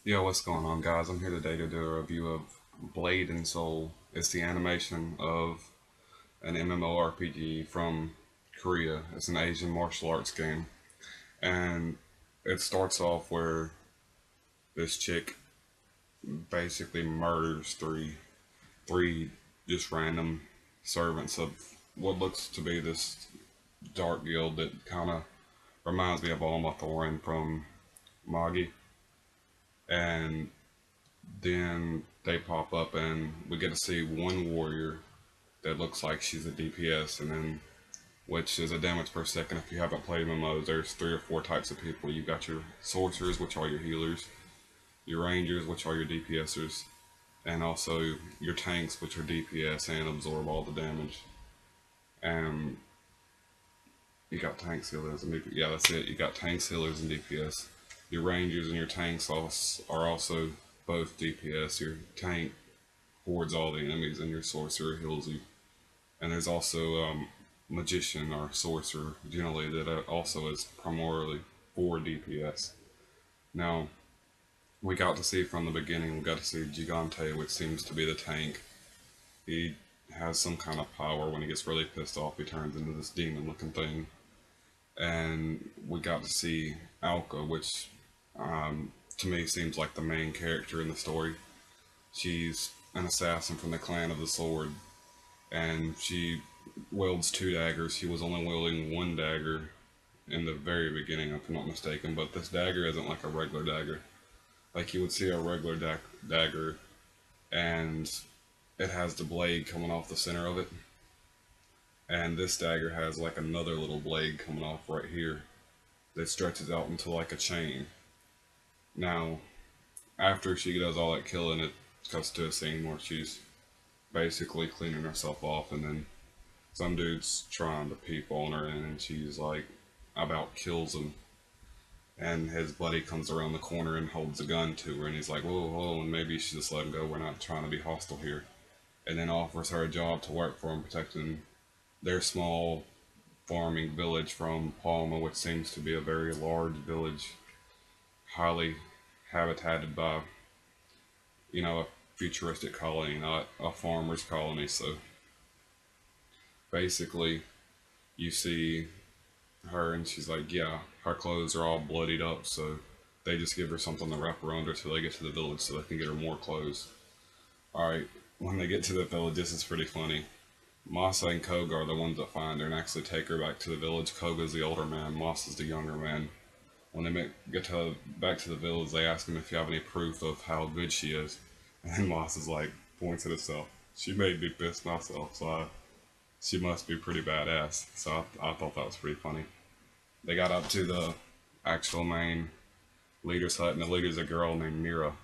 Yo, what's going on, guys? I'm here today to do a review of Blade and Soul. It's the animation of an MMORPG from Korea. It's an Asian martial arts game, and it starts off where this chick basically murders three just random servants of what looks to be this dark guild that kind of reminds me of Alma Thorin from Magi, and then they pop up and we get to see one warrior that looks like she's a DPS, and then which is a damage per second. If you haven't played MMOs, there's three or four types of people. You've got your sorcerers, which are your healers, your rangers, which are your DPSers, and also your tanks, which are DPS and absorb all the damage. And you got tanks, healers, and DPS. Yeah, that's it. You got tanks, healers, and DPS. Your rangers and your tanks are also both DPS. Your tank hoards all the enemies, and your sorcerer heals you. And there's also magician or sorcerer generally that also is primarily for DPS. Now we got to see from the beginning. We got to see Gigante, which seems to be the tank. He has some kind of power. When he gets really pissed off, he turns into this demon-looking thing. And we got to see Alka, which to me seems like the main character in the story. She's an assassin from the clan of the sword, and she wields two daggers. He was only wielding one dagger in the very beginning, if I'm not mistaken, but this dagger isn't like a regular dagger. Like you would see a regular dagger, and it has the blade coming off the center of it, and this dagger has like another little blade coming off right here that stretches out into like a chain. Now, after she does all that killing, it cuts to a scene where she's basically cleaning herself off, and then some dude's trying to peep on her, and she's like about kills him. And his buddy comes around the corner and holds a gun to her, and he's like, "Whoa, whoa!" And maybe you should just let him go. We're not trying to be hostile here. And then offers her a job to work for him, protecting their small farming village from Palma, which seems to be a very large village, highly habitated by, a futuristic colony, not a farmer's colony. So basically, you see her, and she's like, yeah, her clothes are all bloodied up, so they just give her something to wrap around her till they get to the village so they can get her more clothes. Alright, when they get to the village, this is pretty funny. Masa and Koga are the ones that find her and actually take her back to the village. Koga's the older man, Masa's the younger man. When they back to the village, they ask him if you have any proof of how good she is. And Masa's like, points at herself. She made me piss myself, so she must be pretty badass. So I thought that was pretty funny. They got up to the actual main leader's hut, and the leader's a girl named Mira.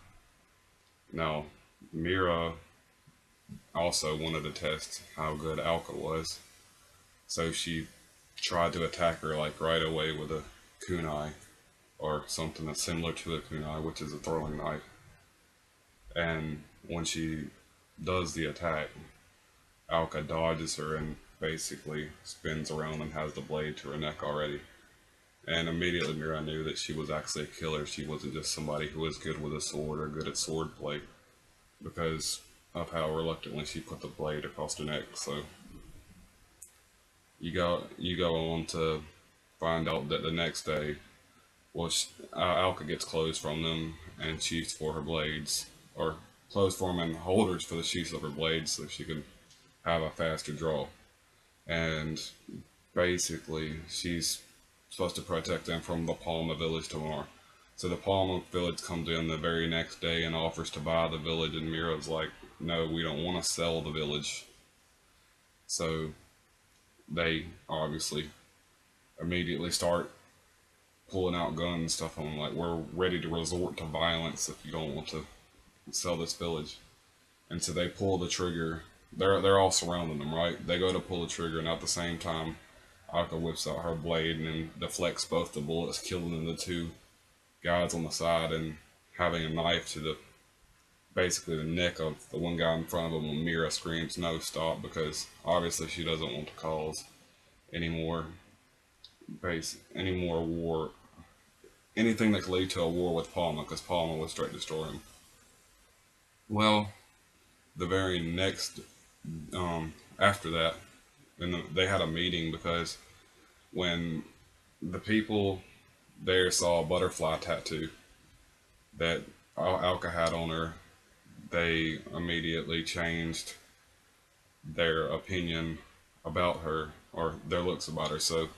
Now, Mira also wanted to test how good Alka was, so she tried to attack her like right away with a kunai, or something that's similar to a kunai, which is a throwing knife. And when she does the attack, Alka dodges her and basically spins around and has the blade to her neck already. And immediately Mira knew that she was actually a killer. She wasn't just somebody who was good with a sword or good at swordplay, because of how reluctantly she put the blade across her neck. So you go on to find out that the next day, well, Alka gets clothes from them and sheaths for her blades, or clothes for them and holders for the sheaths of her blades, so she can have a faster draw. And basically, she's supposed to protect them from the Palma village tomorrow. So the Palma village comes in the very next day and offers to buy the village, and Mira's like, no, we don't want to sell the village. So they obviously immediately start pulling out guns and stuff on them, like, we're ready to resort to violence if you don't want to sell this village. And so they pull the trigger. They're all surrounding them, right? They go to pull the trigger, and at the same time, Aka whips out her blade and then deflects both the bullets, killing the two guys on the side and having a knife to the basically the neck of the one guy in front of him. When Mira screams, "No, stop!" because obviously she doesn't want to cause any more any more war anything that could lead to a war with Palma, because Palma would straight destroy him. Well, the very next, after that, they had a meeting because when the people there saw a butterfly tattoo that Alka had on her, they immediately changed their opinion about her or their looks about her. So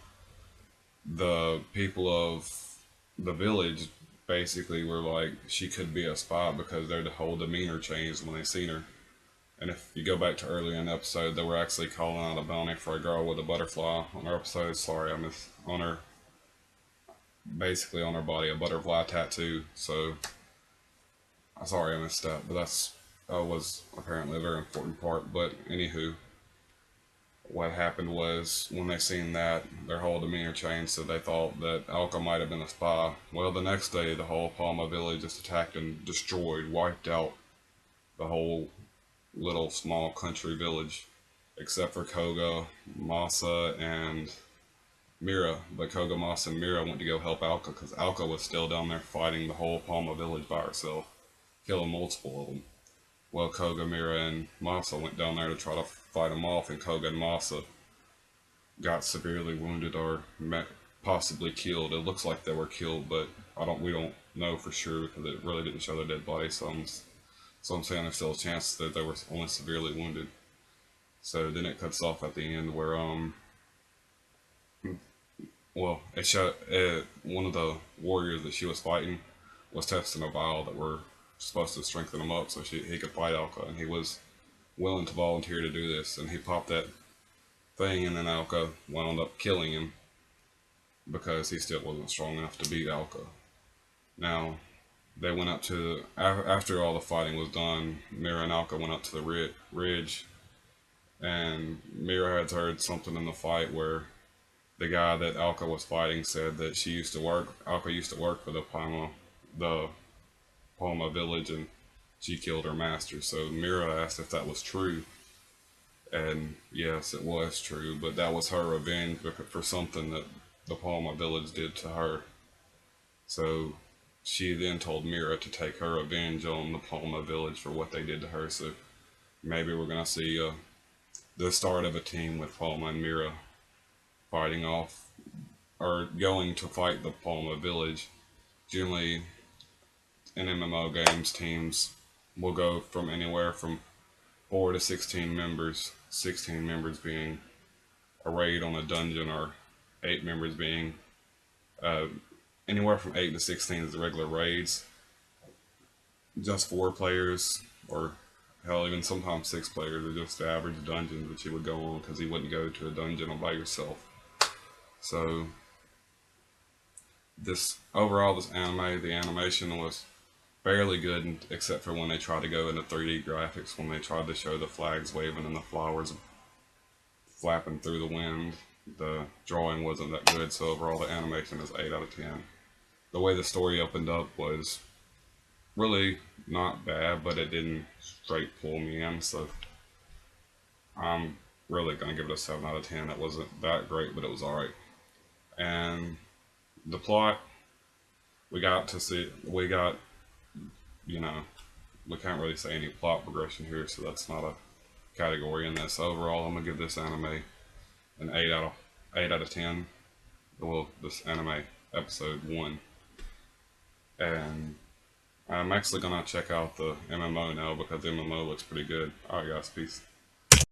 the people of the village basically were like, she could be a spy because their whole demeanor changed when they seen her. And if you go back to earlier in the episode, they were actually calling out a bounty for a girl with a butterfly on her episode. Sorry, I missed on her, basically on her body, a butterfly tattoo. So, sorry I missed that, but that's was apparently a very important part. But anywho, what happened was when they seen that, their whole demeanor changed, so they thought that Alka might have been a spy. Well, the next day, the whole Palma village just attacked and destroyed, wiped out the whole little small country village, except for Koga, Masa, and Mira. But Koga, Masa, and Mira went to go help Alka because Alka was still down there fighting the whole Palma village by herself, killing multiple of them. Well, Koga, Mira, and Masa went down there to try to fight them off, and Koga and Masa got severely wounded or possibly killed. It looks like they were killed, but we don't know for sure because it really didn't show their dead body. So I'm saying there's still a chance that they were only severely wounded. So then it cuts off at the end where well, it showed one of the warriors that she was fighting was testing a vial that were supposed to strengthen him up so he could fight Alka, and he was willing to volunteer to do this, and he popped that thing, and then Alka wound up killing him because he still wasn't strong enough to beat Alka. Now, they went up to, after all the fighting was done, Mira and Alka went up to the ridge, and Mira had heard something in the fight where the guy that Alka was fighting said that Alka used to work for the Palma village, and she killed her master. So Mira asked if that was true, and yes, it was true, but that was her revenge for something that the Palma village did to her. So she then told Mira to take her revenge on the Palma village for what they did to her. So maybe we're going to see the start of a team with Palma and Mira fighting off, or going to fight the Palma village. Generally, in MMO games, teams will go from anywhere from 4 to 16 members, 16 members being a raid on a dungeon, or 8 members being anywhere from 8 to 16 is the regular raids. Just 4 players, or hell, even sometimes 6 players are just the average dungeons that you would go on, because you wouldn't go to a dungeon all by yourself. So this anime, the animation was fairly good, except for when they tried to go into 3D graphics, when they tried to show the flags waving and the flowers flapping through the wind. The drawing wasn't that good, so overall the animation is 8 out of 10. The way the story opened up was really not bad, but it didn't straight pull me in, so I'm really going to give it a 7 out of 10. It wasn't that great, but it was alright. And the plot, we can't really say any plot progression here, so that's not a category in this. Overall, I'm going to give this anime an 8 out of 10. Well, this anime episode 1. And I'm actually going to check out the MMO now because the MMO looks pretty good. Alright guys, peace.